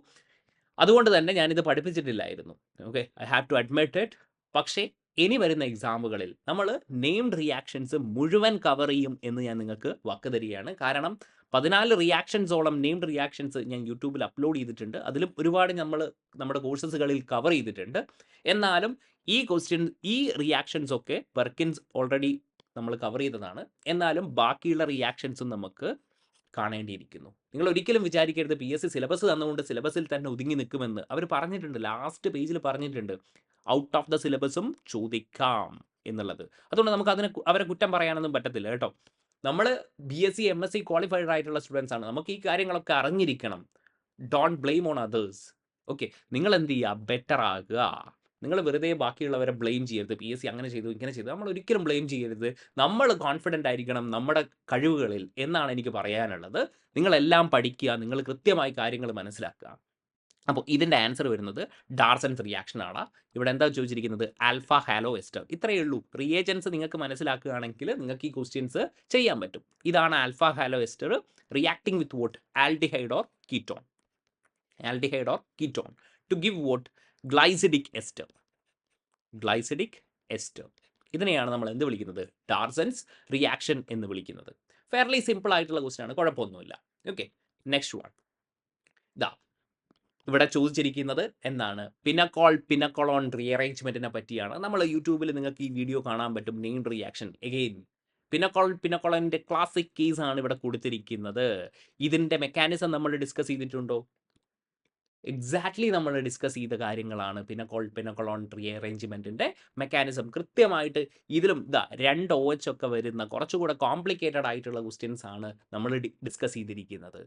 അതുകൊണ്ട് തന്നെ ഞാനിത് പഠിപ്പിച്ചിട്ടില്ലായിരുന്നു. Okay, I have to admit it. പക്ഷേ ഇനി വരുന്ന എക്സാമുകളിൽ നമ്മൾ നെയിംഡ് റിയാക്ഷൻസ് മുഴുവൻ കവർ ചെയ്യും എന്ന് ഞാൻ നിങ്ങൾക്ക് വാക്ക് തരികയാണ്. കാരണം 14 റിയാക്ഷൻസോളം നെയിംഡ് റിയാക്ഷൻസ് ഞാൻ യൂട്യൂബിൽ അപ്ലോഡ് ചെയ്തിട്ടുണ്ട്. അതിലും ഒരുപാട് നമ്മൾ നമ്മുടെ കോഴ്സസുകളിൽ കവർ ചെയ്തിട്ടുണ്ട്. എന്നാലും ഈ ക്വസ്റ്റ്യൻ, ഈ റിയാക്ഷൻസ് ഒക്കെ പെർക്കിൻസ് ഓൾറെഡി നമ്മൾ കവർ ചെയ്തതാണ്. എന്നാലും ബാക്കിയുള്ള റിയാക്ഷൻസും നമുക്ക് കാണേണ്ടിയിരിക്കുന്നു. നിങ്ങൾ ഒരിക്കലും വിചാരിക്കരുത് PSC സിലബസ് തന്നുകൊണ്ട് സിലബസിൽ തന്നെ ഒതുങ്ങി നിൽക്കുമെന്ന്. അവർ പറഞ്ഞിട്ടുണ്ട്, ലാസ്റ്റ് പേജിൽ പറഞ്ഞിട്ടുണ്ട്, ഔട്ട് ഓഫ് ദ സിലബസും ചോദിക്കാം എന്നുള്ളത്. അതുകൊണ്ട് നമുക്ക് അവരെ കുറ്റം പറയാനൊന്നും പറ്റത്തില്ല കേട്ടോ. നമ്മൾ BSc MSc ക്വാളിഫൈഡ് ആയിട്ടുള്ള സ്റ്റുഡൻസ് ആണ്. നമുക്ക് ഈ കാര്യങ്ങളൊക്കെ അറിഞ്ഞിരിക്കണം. Don't blame on others. Okay, നിങ്ങൾ എന്ത് ചെയ്യുക? ബെറ്റർ ആകുക. നിങ്ങൾ വെറുതെ ബാക്കിയുള്ളവരെ ബ്ലെയിം ചെയ്യരുത്. PSC അങ്ങനെ ചെയ്തു ഇങ്ങനെ ചെയ്തു, നമ്മൾ ഒരിക്കലും ബ്ലെയിം ചെയ്യരുത്. നമ്മൾ കോൺഫിഡൻ്റ് ആയിരിക്കണം നമ്മുടെ കഴിവുകളിൽ എന്നാണ് എനിക്ക് പറയാനുള്ളത്. നിങ്ങളെല്ലാം പഠിക്കുക, നിങ്ങൾ കൃത്യമായി കാര്യങ്ങൾ മനസ്സിലാക്കുക. അപ്പോൾ ഇതിൻ്റെ ആൻസർ വരുന്നത് ഡാർസൻസ് റിയാക്ഷൻ ആണ്. ഇവിടെ എന്താ ചോദിച്ചിരിക്കുന്നത്? Alpha halo ester. ഇത്രയേ ഉള്ളൂ. റിയേജൻസ് നിങ്ങൾക്ക് മനസ്സിലാക്കുകയാണെങ്കിൽ നിങ്ങൾക്ക് ഈ ക്വസ്റ്റ്യൻസ് ചെയ്യാൻ പറ്റും. ഇതാണ് alpha halo ester reacting with what? Aldehyde or ketone. Aldehyde or ketone to give what? Glycidic ester. Glycidic ester. ഇതിനെയാണ് നമ്മൾ എന്ത് വിളിക്കുന്നത്? ഡാർസൻസ് റിയാക്ഷൻ എന്ന് വിളിക്കുന്നത്. ഫെയർലി സിമ്പിൾ ആയിട്ടുള്ള ക്വസ്റ്റ്യൻ ആണ്, കുഴപ്പമൊന്നുമില്ല. Okay, next one. ഇതാ ഇവിടെ ചോദിച്ചിരിക്കുന്നത് എന്താണ്? പിനക്കോളോൺ റീഅറേഞ്ച്മെന്റിനെ പറ്റിയാണ്. നമ്മൾ യൂട്യൂബിൽ നിങ്ങൾക്ക് ഈ വീഡിയോ കാണാൻ പറ്റും. Named reaction. എഗെയിൻ പിനക്കോളോണിന്റെ ക്ലാസിക് കേസ് ആണ് ഇവിടെ കൊടുത്തിരിക്കുന്നത്. ഇതിന്റെ മെക്കാനിസം നമ്മൾ ഡിസ്കസ് ചെയ്തിട്ടുണ്ടോ? എക്സാക്ട്ലി നമ്മൾ ഡിസ്കസ് ചെയ്ത കാര്യങ്ങളാണ് പിനക്കോളോൺ റീഅറേഞ്ച്മെന്റിന്റെ മെക്കാനിസം. കൃത്യമായിട്ട് ഇതിലും ഇതാ 2 OH ഒക്കെ വരുന്ന കുറച്ചുകൂടെ കോംപ്ലിക്കേറ്റഡ് ആയിട്ടുള്ള ക്വസ്റ്റ്യൻസ് ആണ് നമ്മൾ ഡിസ്കസ് ചെയ്തിരിക്കുന്നത്.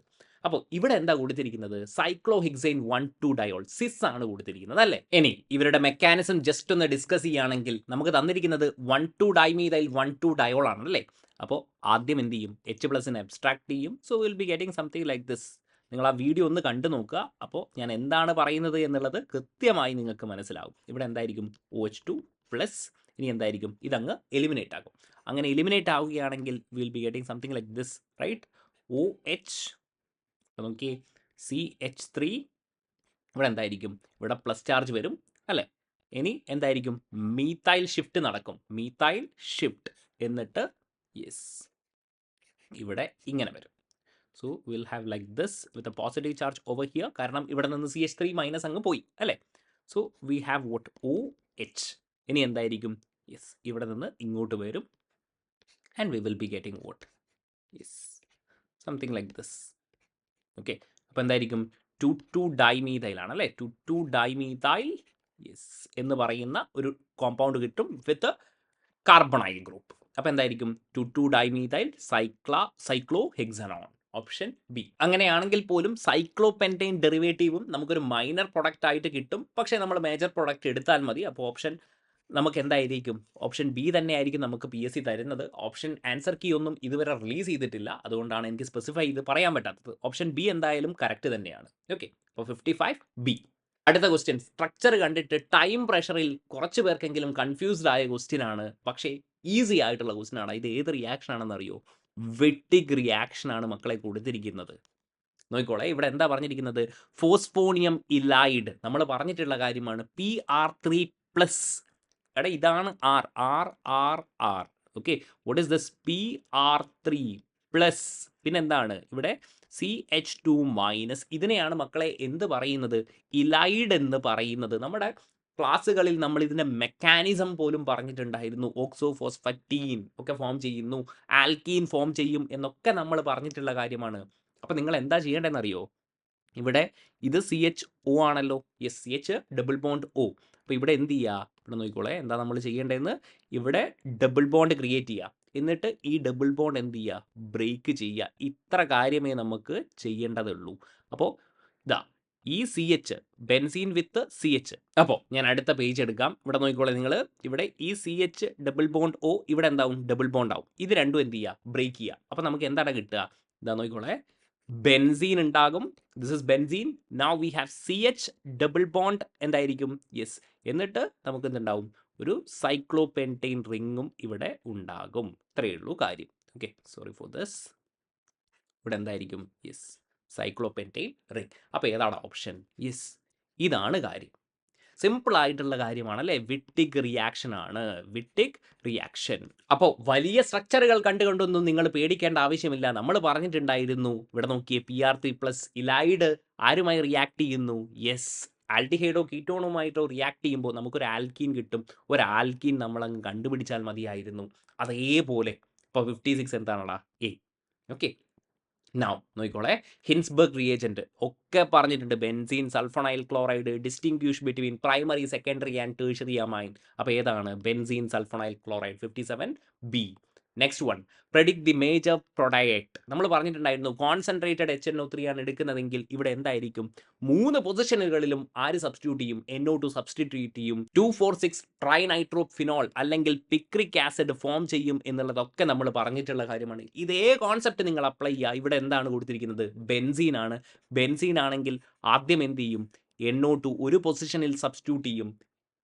അപ്പോൾ ഇവിടെ എന്താ കൊടുത്തിരിക്കുന്നത്? സൈക്ലോഹെക്സൈൻ 1,2 ഡയോൾ സിസ് ആണ് കൊടുത്തിരിക്കുന്നത് അല്ലേ? ഇനി ഇവരുടെ മെക്കാനിസം ജസ്റ്റ് ഒന്ന് ഡിസ്കസ് ചെയ്യുകയാണെങ്കിൽ നമുക്ക് തന്നിരിക്കുന്നത് 1,2 ഡൈമീഥൈൽ 1,2 ഡയോൾ ആണ് അല്ലേ? അപ്പോൾ ആദ്യം എന്ത് ചെയ്യും? H+നെ അബ്സ്ട്രാക്ട് ചെയ്യും. So will be getting something like this. നിങ്ങൾ ആ വീഡിയോ ഒന്ന് കണ്ടു നോക്കുക. അപ്പോൾ ഞാൻ എന്താണ് പറയുന്നത് എന്നുള്ളത് കൃത്യമായി നിങ്ങൾക്ക് മനസ്സിലാവും. ഇവിടെ എന്തായിരിക്കും? OH2 plus. ഇനി എന്തായിരിക്കും? ഇതങ്ങ് എലിമിനേറ്റ് ആകും. അങ്ങനെ എലിമിനേറ്റ് ആവുകയാണെങ്കിൽ will be getting something like this, right? OH നോക്കി, CH3. ഇവിടെ എന്തായിരിക്കും? ഇവിടെ പ്ലസ് ചാർജ് വരും അല്ലേ? ഇനി എന്തായിരിക്കും? മീത്തൈൽ ഷിഫ്റ്റ് നടക്കും. മീത്തൈൽ ഷിഫ്റ്റ് എന്നിട്ട് യെസ് ഇവിടെ ഇങ്ങനെ വരും. So will have like this with a positive charge over here. കാരണം ഇവിടെ നിന്ന് CH3 മൈനസ് അങ്ങ് പോയി അല്ലേ? So we have vote? OH. ഇനി എന്തായിരിക്കും? യെസ്, ഇവിടെ നിന്ന് ഇങ്ങോട്ട് വരും. And we will be getting vote? Yes, something like this. Okay, അപ്പോൾ എന്തായിരിക്കും? 2,2 ഡൈമീഥൈൽ ആണ് അല്ലേ? 2,2 ഡൈമീഥൈൽ യെസ് എന്ന് പറയുന്ന ഒരു കോമ്പൗണ്ട് കിട്ടും വിത്ത് കാർബണൈൽ ഗ്രൂപ്പ്. അപ്പോൾ എന്തായിരിക്കും? 2,2 ഡൈമീഥൈൽ സൈക്ലോഹെക്സനോൺ. Option B. അങ്ങനെയാണെങ്കിൽ പോലും സൈക്ലോപെൻറ്റൈൻ ഡെറിവേറ്റീവും നമുക്കൊരു മൈനർ പ്രൊഡക്റ്റ് ആയിട്ട് കിട്ടും. പക്ഷേ നമ്മൾ മേജർ പ്രൊഡക്റ്റ് എടുത്താൽ മതി. അപ്പോൾ ഓപ്ഷൻ നമുക്ക് എന്തായിരിക്കും? ഓപ്ഷൻ ബി തന്നെ ആയിരിക്കും നമുക്ക് PSC തരുന്നത്. ഓപ്ഷൻ ആൻസർ കീ ഒന്നും ഇതുവരെ റിലീസ് ചെയ്തിട്ടില്ല, അതുകൊണ്ടാണ് എനിക്ക് സ്പെസിഫൈ ചെയ്ത് പറയാൻ പറ്റാത്തത്. ഓപ്ഷൻ ബി എന്തായാലും കറക്റ്റ് തന്നെയാണ്. ഓക്കെ, അപ്പോൾ 55B. അടുത്ത ക്വസ്റ്റ്യൻ സ്ട്രക്ചർ കണ്ടിട്ട് ടൈം പ്രഷറിൽ കുറച്ച് പേർക്കെങ്കിലും കൺഫ്യൂസ്ഡ് ആയ ക്വസ്റ്റ്യൻ ആണ്. പക്ഷേ ഈസി ആയിട്ടുള്ള ക്വസ്റ്റ്യൻ ആണ്. ഇത് ഏത് റിയാക്ഷൻ ആണെന്ന് അറിയോ? വെട്ടിക് റിയാക്ഷൻ ആണ് മക്കളെ കൊടുത്തിരിക്കുന്നത്. നോക്കിക്കോളെ, ഇവിടെ എന്താ പറഞ്ഞിരിക്കുന്നത്? ഫോസ്ഫോണിയം ഇലൈഡ് നമ്മൾ പറഞ്ഞിട്ടുള്ള കാര്യമാണ്. PR3+. എടാ ഇതാണ് R R R R. Okay, what is this? PR3+. പിന്നെന്താണ് ഇവിടെ? CH2-. ഇതിനെയാണ് മക്കളെ എന്ത് പറയുന്നത്? ഇലൈഡ് എന്ന് പറയുന്നത്. നമ്മുടെ ക്ലാസ്സുകളിൽ നമ്മൾ ഇതിൻ്റെ മെക്കാനിസം പോലും പറഞ്ഞിട്ടുണ്ടായിരുന്നു. ഓക്സോഫോസ്ഫറ്റീൻ ഒക്കെ ഫോം ചെയ്യുന്നു, ആൽക്കീൻ ഫോം ചെയ്യും എന്നൊക്കെ നമ്മൾ പറഞ്ഞിട്ടുള്ള കാര്യമാണ്. അപ്പം നിങ്ങൾ എന്താ ചെയ്യേണ്ടതെന്ന് അറിയോ? ഇവിടെ ഇത് CHO ആണല്ലോ. Yes, CH_O. അപ്പോൾ ഇവിടെ എന്ത് ചെയ്യുക? ഇവിടെ നോക്കിക്കോളെ, എന്താ നമ്മൾ ചെയ്യേണ്ടതെന്ന്. ഇവിടെ ഡബിൾ ബോണ്ട് ക്രിയേറ്റ് ചെയ്യുക, എന്നിട്ട് ഈ ഡബിൾ ബോണ്ട് എന്ത് ചെയ്യുക? ബ്രേക്ക് ചെയ്യുക. ഇത്ര കാര്യമേ നമുക്ക് ചെയ്യേണ്ടതുള്ളൂ. അപ്പോൾ ഇതാ ഈ CH, ബെൻസീൻ വിത്ത് CH. അപ്പോൾ ഞാൻ അടുത്ത പേജ് എടുക്കാം. ഇവിടെ നോക്കിക്കോളെ നിങ്ങൾ. ഇവിടെ ഈ CH_O ഇവിടെ എന്താവും? ഡബിൾ ബോണ്ട് ആവും. ഇത് രണ്ടും എന്ത് ചെയ്യുക? ബ്രേക്ക് ചെയ്യുക. അപ്പോൾ നമുക്ക് എന്താണ് കിട്ടുക? ഇതാ നോക്കിക്കോളെ, ബെൻസീൻ ഉണ്ടാകും. This is benzene. Now we have CH double bond എന്തായിരിക്കും? യെസ്. എന്നിട്ട് നമുക്ക് എന്തുണ്ടാവും? ഒരു സൈക്ലോപെൻറ്റെയിൻ റിങ്ങും ഇവിടെ ഉണ്ടാകും. ഇത്രയേ ഉള്ളൂ കാര്യം. Okay, sorry for this. ഇവിടെ എന്തായിരിക്കും? Yes, cyclopentene ring. അപ്പോൾ ഏതാണ് ഓപ്ഷൻ? യെസ്, ഇതാണ് കാര്യം. സിമ്പിൾ ആയിട്ടുള്ള കാര്യമാണ് അല്ലേ? വിറ്റിക് റിയാക്ഷൻ ആണ്, വിറ്റിക് റിയാക്ഷൻ. അപ്പോൾ വലിയ സ്ട്രക്ചറുകൾ കണ്ടുകൊണ്ടൊന്നും നിങ്ങൾ പേടിക്കേണ്ട ആവശ്യമില്ല. നമ്മൾ പറഞ്ഞിട്ടുണ്ടായിരുന്നു. ഇവിടെ നോക്കിയേ, PR3+ ഇലൈഡ് ആരുമായി റിയാക്ട് ചെയ്യുന്നു? യെസ്, ആൽഡിഹൈഡോ കീറ്റോണുമായിട്ടോ റിയാക്ട് ചെയ്യുമ്പോൾ നമുക്കൊരു ആൽക്കീൻ കിട്ടും. ഒരു ആൽക്കീൻ നമ്മളങ്ങ് കണ്ടുപിടിച്ചാൽ മതിയായിരുന്നു. അതേപോലെ ഇപ്പോൾ 56 എന്താണടാ? A. ഓക്കെ, നൗ നോക്കിക്കോളെ, ഹിൻസ്ബർഗ് റിയേജൻറ്റ് ഒക്കെ പറഞ്ഞിട്ടുണ്ട്. Benzene, sulphonyl chloride, distinguish between primary, secondary and tertiary amine. അപ്പോൾ ഏതാണ്? Benzene sulphonyl chloride, 57B. Next one, predict the major product. നമ്മൾ പറഞ്ഞിട്ടുണ്ടായിരുന്നു കോൺസെൻട്രേറ്റഡ് HNO3 ആണ് എടുക്കുന്നതെങ്കിൽ ഇവിടെ എന്തായിരിക്കും? 3 പൊസിഷനുകളിലും ആര് സബ്സ്റ്റിറ്റ്യൂട്ട് ചെയ്യും? NO2 സബ്സ്റ്റിറ്റ്യൂട്ട് ചെയ്യും. 2,4,6 ട്രൈനൈട്രോഫിനോൾ അല്ലെങ്കിൽ പിക്രിക് ആസിഡ് ഫോം ചെയ്യും എന്നുള്ളതൊക്കെ നമ്മൾ പറഞ്ഞിട്ടുള്ള കാര്യമാണ്. ഇതേ കോൺസെപ്റ്റ് നിങ്ങൾ അപ്ലൈ ചെയ്യുക. ഇവിടെ എന്താണ് കൊടുത്തിരിക്കുന്നത്? ബെൻസീൻ ആണ്. ബെൻസീൻ ആണെങ്കിൽ ആദ്യം എന്ത് ചെയ്യും? NO2 ഒരു പൊസിഷനിൽ സബ്സ്റ്റിറ്റ്യൂട്ട് ചെയ്യും.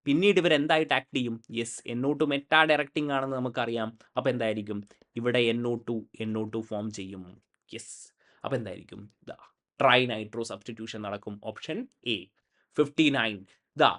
പിന്നീട് ഇവർ എന്തായിട്ട് ആക്ട് ചെയ്യും? യെസ്, NO2 മെറ്റാ ഡയറക്റ്റിംഗ് ആണെന്ന് നമുക്കറിയാം. അപ്പോൾ എന്തായിരിക്കും? ഇവിടെ NO2 ഫോം ചെയ്യും. യെസ്, അപ്പോൾ എന്തായിരിക്കും? ഇതാ ട്രൈനൈട്രോ സബ്സ്റ്റിറ്റ്യൂഷൻ നടക്കും. Option A. 59 ഇതാ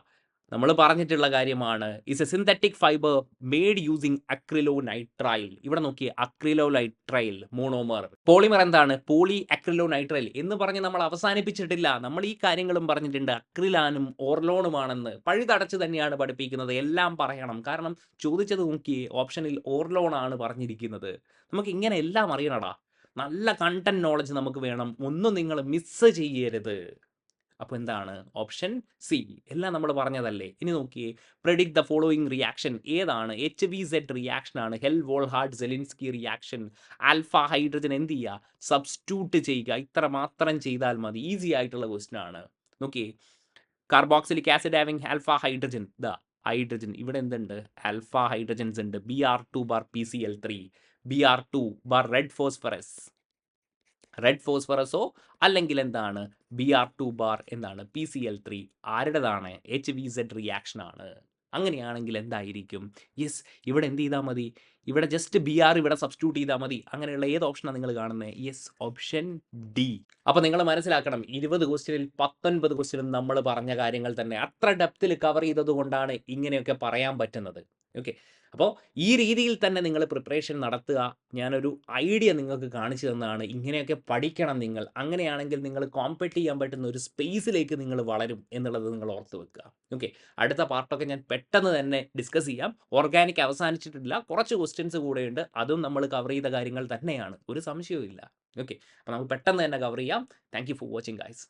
നമ്മൾ പറഞ്ഞിട്ടുള്ള കാര്യമാണ്. Is a synthetic fibre made using acrylonitrile. ഇവിടെ നോക്കിയേ, അക്രിലോനൈട്രൈൽ മോണോമർ. പോളിമർ എന്താണ്? പോളി അക്രിലോനൈട്രൈൽ എന്ന് പറഞ്ഞ് നമ്മൾ അവസാനിപ്പിച്ചിട്ടില്ല. നമ്മൾ ഈ കാര്യങ്ങളും പറഞ്ഞിട്ടുണ്ട്. അക്രിലാനും ഓർലോണുമാണെന്ന് പഴുതടച്ച് തന്നെയാണ് പഠിപ്പിക്കുന്നത്. എല്ലാം പറയണം. കാരണം ചോദിച്ചത് നോക്കിയേ, ഓപ്ഷനിൽ ഓർലോൺ ആണ് പറഞ്ഞിരിക്കുന്നത്. നമുക്ക് ഇങ്ങനെ എല്ലാം അറിയണടാ. നല്ല കണ്ടന്റ് നോളജ് നമുക്ക് വേണം. ഒന്നും നിങ്ങൾ മിസ് ചെയ്യരുത്. അപ്പോൾ എന്താണ്? Option C. എല്ലാം നമ്മൾ പറഞ്ഞതല്ലേ. ഇനി നോക്കിയേ, പ്രെഡിക്ട് ദ ഫോളോയിങ് റിയാക്ഷൻ. ഏതാണ്? HVZ റിയാക്ഷൻ ആണ്. ഹെൽ-വോൾഹാർഡ് സെലിൻസ്കി റിയാക്ഷൻ. ആൽഫ ഹൈഡ്രജൻ എന്ത് ചെയ്യുക? സബ്സ്റ്റിറ്റ്യൂട്ട് ചെയ്യുക. ഇത്ര മാത്രം ചെയ്താൽ മതി. ഈസി ആയിട്ടുള്ള ക്വസ്റ്റൻ ആണ്. നോക്കിയേ, carboxylic acid having alpha hydrogen. The hydrogen ഇവിടെ എന്തുണ്ട്? ആൽഫ ഹൈഡ്രജൻസ് ഉണ്ട്. Br2 bar PCl3. Br2 bar red phosphorus. Red ഫോസ്ഫറസോ അല്ലെങ്കിൽ എന്താണ്? Br2 ബാർ എന്താണ്? PCl3. ആരുടേതാണ്? HVZ റിയാക്ഷൻ ആണ്. അങ്ങനെയാണെങ്കിൽ എന്തായിരിക്കും? യെസ്, ഇവിടെ എന്ത് ചെയ്താൽ മതി? ഇവിടെ ജസ്റ്റ് Br ഇവിടെ സബ്സ്റ്റിറ്റ്യൂട്ട് ചെയ്താൽ മതി. അങ്ങനെയുള്ള ഏത് ഓപ്ഷനാണ് നിങ്ങൾ കാണുന്നത്? Yes, option D. അപ്പോൾ നിങ്ങൾ മനസ്സിലാക്കണം, 20 ക്വസ്റ്റ്യനിൽ 19 ക്വസ്റ്റ്യനും നമ്മൾ പറഞ്ഞ കാര്യങ്ങൾ തന്നെ. അത്ര ഡെപ്തിൽ കവർ ചെയ്തത് കൊണ്ടാണ് ഇങ്ങനെയൊക്കെ പറയാൻ പറ്റുന്നത്. ഓക്കെ, അപ്പോൾ ഈ രീതിയിൽ തന്നെ നിങ്ങൾ പ്രിപ്പറേഷൻ നടത്തുക. ഞാനൊരു ഐഡിയ നിങ്ങൾക്ക് കാണിച്ചു തന്നതാണ്. ഇങ്ങനെയൊക്കെ പഠിക്കണം നിങ്ങൾ. അങ്ങനെയാണെങ്കിൽ നിങ്ങൾ കോമ്പറ്റ് ചെയ്യാൻ പറ്റുന്ന ഒരു സ്പേസിലേക്ക് നിങ്ങൾ വളരും എന്നുള്ളത് നിങ്ങൾ ഓർത്ത് വെക്കുക. ഓക്കെ, അടുത്ത പാർട്ടൊക്കെ ഞാൻ പെട്ടെന്ന് തന്നെ ഡിസ്കസ് ചെയ്യാം. ഓർഗാനിക് അവസാനിച്ചിട്ടില്ല, കുറച്ച് ക്വസ്റ്റ്യൻസ് കൂടെയുണ്ട്. അതും നമ്മൾ കവർ ചെയ്ത കാര്യങ്ങൾ തന്നെയാണ്, ഒരു സംശയവും ഇല്ല. ഓക്കെ, അപ്പോൾ നമുക്ക് പെട്ടെന്ന് തന്നെ കവർ ചെയ്യാം. Thank you for watching guys.